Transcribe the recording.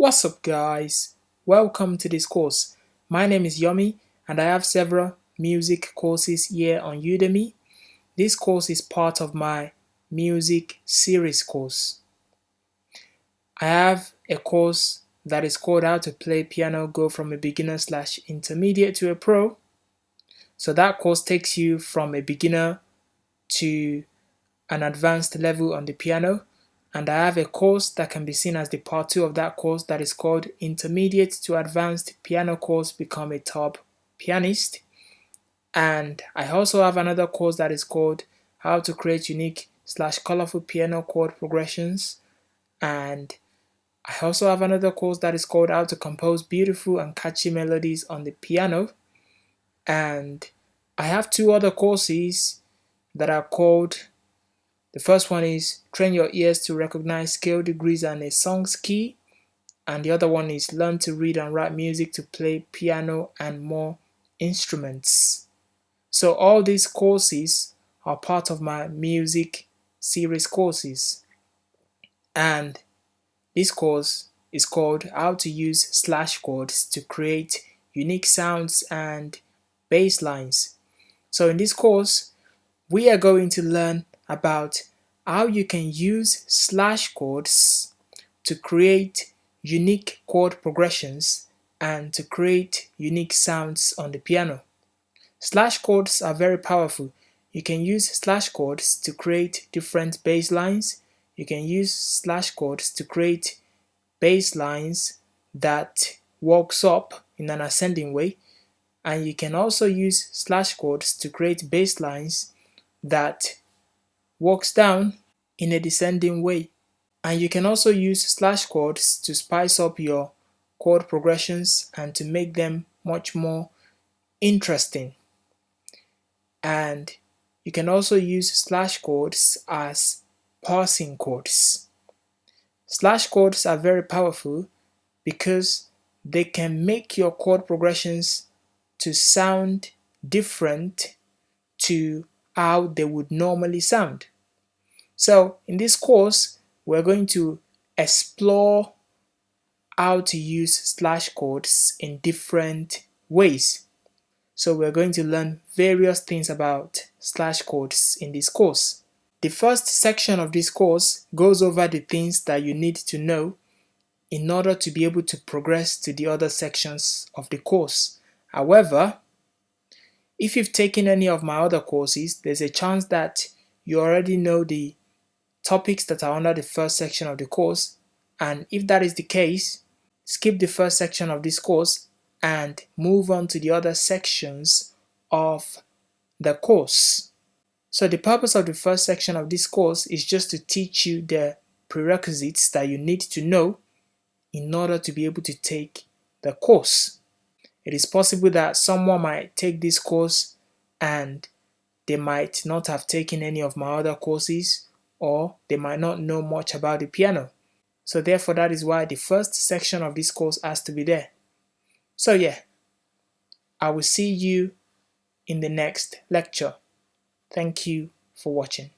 What's up guys? Welcome to this course. My name is Yomi and I have several music courses here on Udemy. This course is part of my music series course. I have a course that is called How to Play Piano Go from a Beginner/Intermediate to a Pro. So that course takes you from a beginner to an advanced level on the piano. And I have a course that can be seen as the part 2 of that course that is called Intermediate to Advanced Piano Course Become a Top Pianist. And I also have another course that is called How to Create Unique/Colorful Piano Chord Progressions. And I also have another course that is called How to Compose Beautiful and Catchy Melodies on the Piano. And I have two other courses that are called, the first one is Train Your Ears to Recognize Scale Degrees and a Song's Key, and the other one is Learn to Read and Write Music to Play Piano and More Instruments. So all these courses are part of my music series courses, and this course is called How to Use Slash Chords to Create Unique Sounds and Basslines. So in this course, we are going to learn about how you can use slash chords to create unique chord progressions and to create unique sounds on the piano. Slash chords are very powerful. You can use slash chords to create different bass lines. You can use slash chords to create bass lines that walks up in an ascending way, and you can also use slash chords to create bass lines that walks down in a descending way. And you can also use slash chords to spice up your chord progressions and to make them much more interesting. And you can also use slash chords as parsing chords. Slash chords are very powerful because they can make your chord progressions to sound different to how they would normally sound. So in this course, we're going to explore how to use slash chords in different ways. So we're going to learn various things about slash chords in this course. The first section of this course goes over the things that you need to know in order to be able to progress to the other sections of the course. However, if you've taken any of my other courses, there's a chance that you already know the topics that are under the first section of the course, and if that is the case, skip the first section of this course and move on to the other sections of the course. So the purpose of the first section of this course is just to teach you the prerequisites that you need to know in order to be able to take the course. It is possible that someone might take this course and they might not have taken any of my other courses, or they might not know much about the piano. So therefore, that is why the first section of this course has to be there. So yeah, I will see you in the next lecture. Thank you for watching.